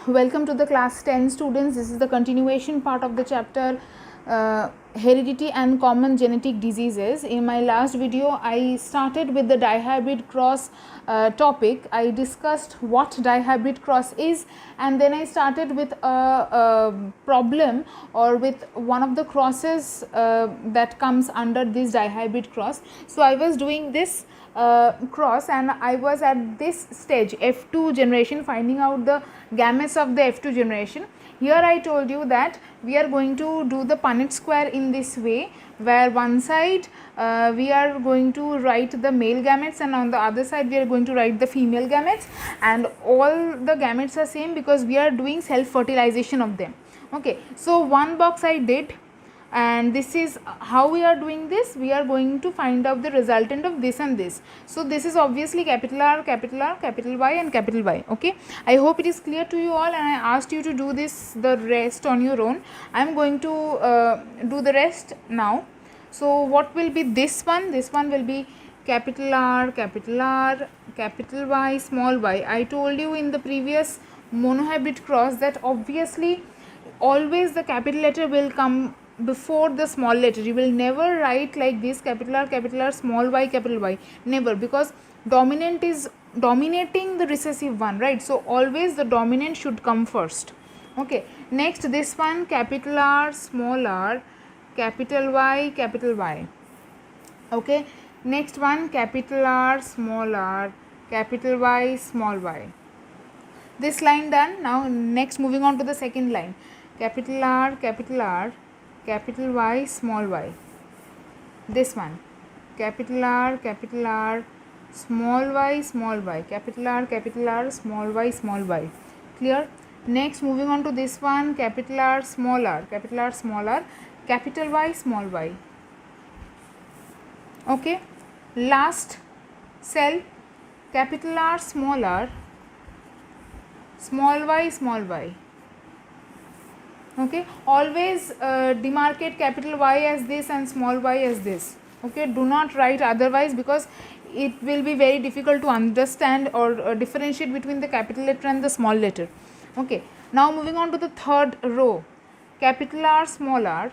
Welcome to the class 10 students. This is the continuation part of the chapter heredity and common genetic diseases. In my last video I started with the dihybrid cross topic. I discussed what dihybrid cross is, and then I started with a problem or with one of the crosses that comes under this dihybrid cross. So I was doing this cross and I was at this stage F2 generation, finding out the gametes of the F2 generation. Here I told you that we are going to do the Punnett square in this way, where one side we are going to write the male gametes and on the other side we are going to write the female gametes, and all the gametes are same because we are doing self fertilization of them. Okay, so one box I did, and this is how we are doing this. We are going to find out the resultant of this and this. So this is obviously capital R, capital Y and capital Y. Okay, I hope it is clear to you all, and I asked you to do this the rest on your own. I am going to do the rest now. So what will be this one? This one will be capital R, capital Y, small y. I told you in the previous monohybrid cross that obviously always the capital letter will come before the small letter. You will never write like this capital R, small y, capital Y, never, because dominant is dominating the recessive one, right? So always the dominant should come first. Okay, next this one capital R, small r, capital Y. Okay, next one capital R, small r, capital Y, small y. This line done. Now next moving on to the second line, capital R, capital Y, small y. This one capital R, small y, capital R, small y. Clear? Next moving on to this one, capital R, small r, capital Y, small y. Okay, last cell, capital R, small y. Okay, always demarcate capital Y as this and small y as this. Okay, do not write otherwise, because it will be very difficult to understand or differentiate between the capital letter and the small letter. Okay, now moving on to the third row, capital R, small r,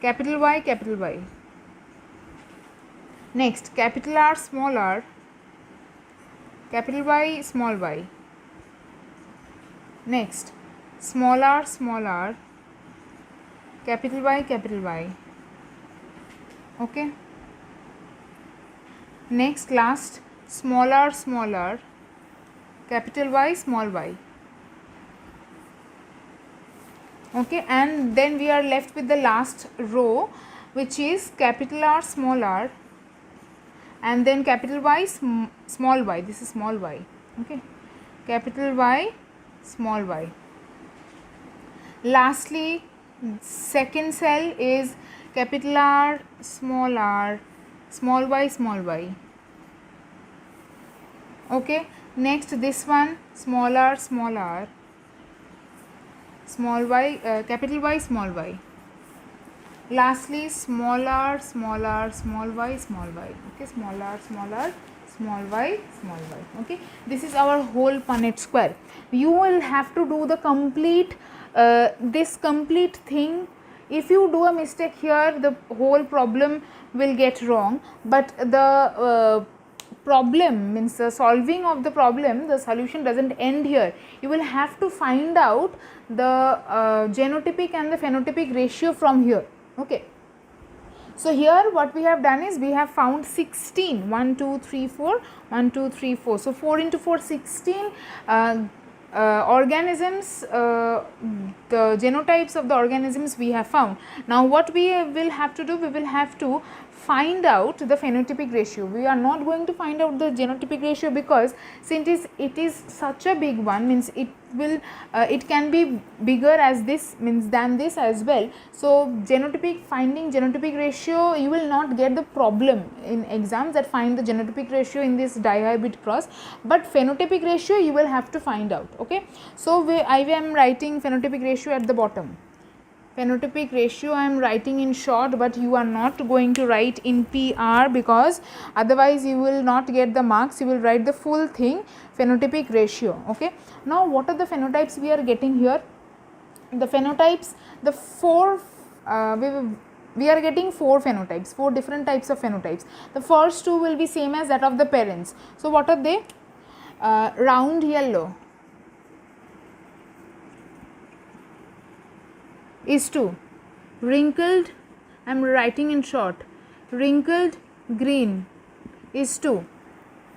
capital Y. Next capital R, small r, capital Y, small y. Next small r, capital Y. Okay, next last small r, capital Y, small y. Okay, and then we are left with the last row, which is capital R, small r, and then capital Y, small y. This is small y. Okay, capital Y, small y. Lastly, second cell is capital R, small y. Okay, next this one small r, small y, capital Y, small y. Lastly small r, small y. Okay, small r, small y. Okay, this is our whole Punnett square. You will have to do the complete this complete thing. If you do a mistake here, the whole problem will get wrong, but the problem means the solving of the problem, the solution doesn't end here. You will have to find out the genotypic and the phenotypic ratio from here. Okay, so here what we have done is we have found 16, 1 2 3 4, so 4 into 4, 16 organisms, the genotypes of the organisms we have found. Now what we will have to do, we will have to find out the phenotypic ratio. We are not going to find out the genotypic ratio, because since it is such a big one, means it will it can be bigger as this, means than this as well. So finding genotypic ratio, you will not get the problem in exams that find the genotypic ratio in this dihybrid cross, but phenotypic ratio you will have to find out. Okay, so I am writing phenotypic ratio at the bottom. phenotypic ratio I am writing in short, but you are not going to write in PR because otherwise you will not get the marks. You will write the full thing, phenotypic ratio. Okay. Now what are the phenotypes we are getting here? The phenotypes, the four we are getting four phenotypes, four different types of phenotypes. The first two will be same as that of the parents. So what are they? Round yellow is to wrinkled, I am writing in short, wrinkled green is to,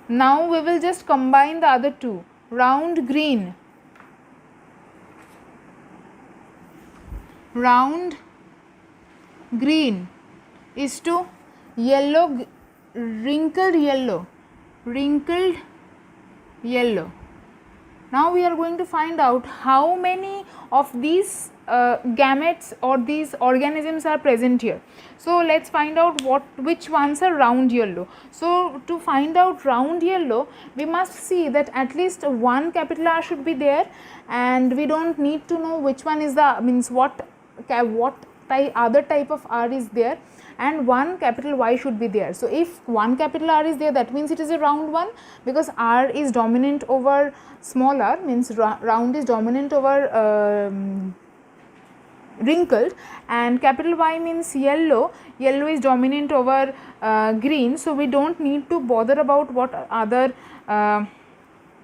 now we will just combine the other two, round green, round green is to yellow, wrinkled yellow, wrinkled yellow. Now we are going to find out how many of these gametes or these organisms are present here. So let's find out which ones are round yellow. So to find out round yellow, we must see that at least one capital R should be there, and we don't need to know which one is the, means what other type of R is there, and one capital Y should be there. So if one capital R is there, that means it is a round one, because R is dominant over small r, means round is dominant over wrinkled, and capital Y means yellow, yellow is dominant over green. So we don't need to bother about what other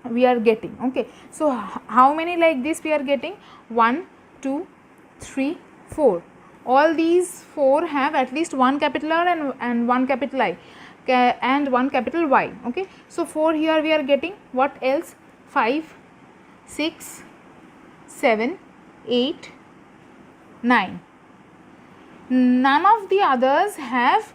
we are getting. Okay. So how many like this we are getting? 1, 2, 3, 4. All these 4 have at least one capital R and one capital I and one capital Y. Okay. So 4 here we are getting. What else? 5, 6, 7, 8, 9. None of the others have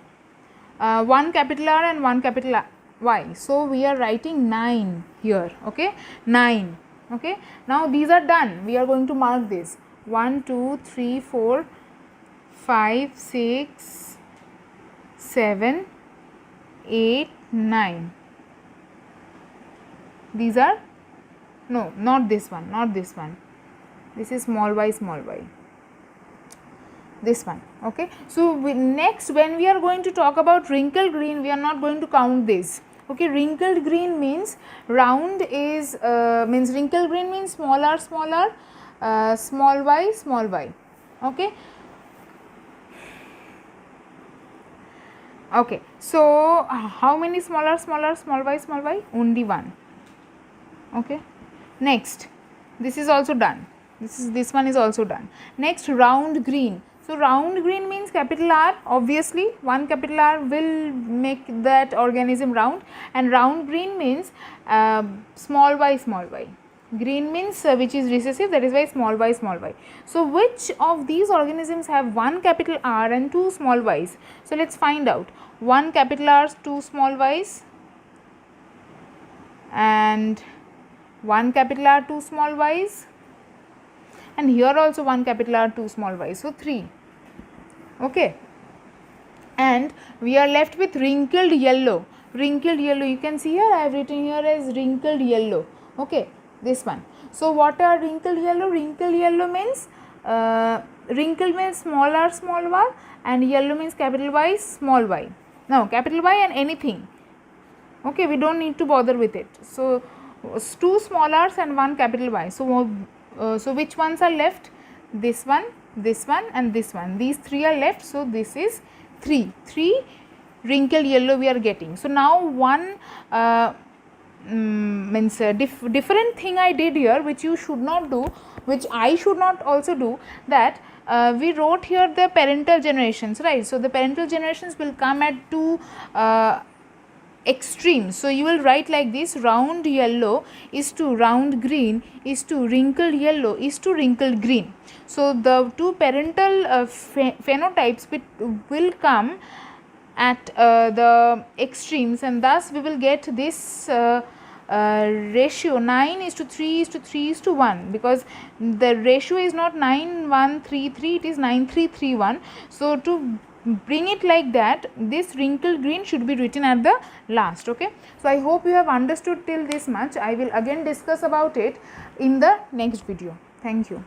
one capital R and one capital Y. So we are writing 9 here. Okay. 9. Okay. Now these are done. We are going to mark this. 1, 2, 3, 4, 5, 6, 7, 8, 9. These are, no, not this one, not this one. This is small y, this one. Okay. So next, when we are going to talk about wrinkled green, we are not going to count this. Okay. Wrinkled green means round is means wrinkled green means small r, small y, small y. Okay. Okay. So how many small r, small y? Only one. Okay. Next, this is also done. This one is also done. Next, round green. So round green means capital R, obviously one capital R will make that organism round, and round green means small y. Green means which is recessive, that is why small y. So which of these organisms have one capital R and two small y's? So let's find out. One capital R, two small y's, and one capital R, two small y's, and here also one capital R, two small y's. So 3. Okay. And we are left with wrinkled yellow. Wrinkled yellow, you can see here I have written here as wrinkled yellow. Okay. This one. So what are wrinkled yellow? Wrinkled yellow means wrinkled means small r, and yellow means capital Y, small y. Now capital Y and anything. Okay, we don't need to bother with it. So 2 small r's and 1 capital Y. So so which ones are left? This one, and this one. These 3 are left. So this is 3 wrinkled yellow we are getting. So now one means different thing I did here, which you should not do, which I should not also do, that we wrote here the parental generations, right? So the parental generations will come at 2 extremes. So you will write like this: round yellow is to round green is to wrinkled yellow is to wrinkled green. So the 2 parental phenotypes will come at the extremes, and thus we will get this ratio 9:3:3:1, because the ratio is not 9:1:3:3, it is 9:3:3:1. So to bring it like that, this wrinkled green should be written at the last. Okay. So I hope you have understood till this much. I will again discuss about it in the next video. Thank you.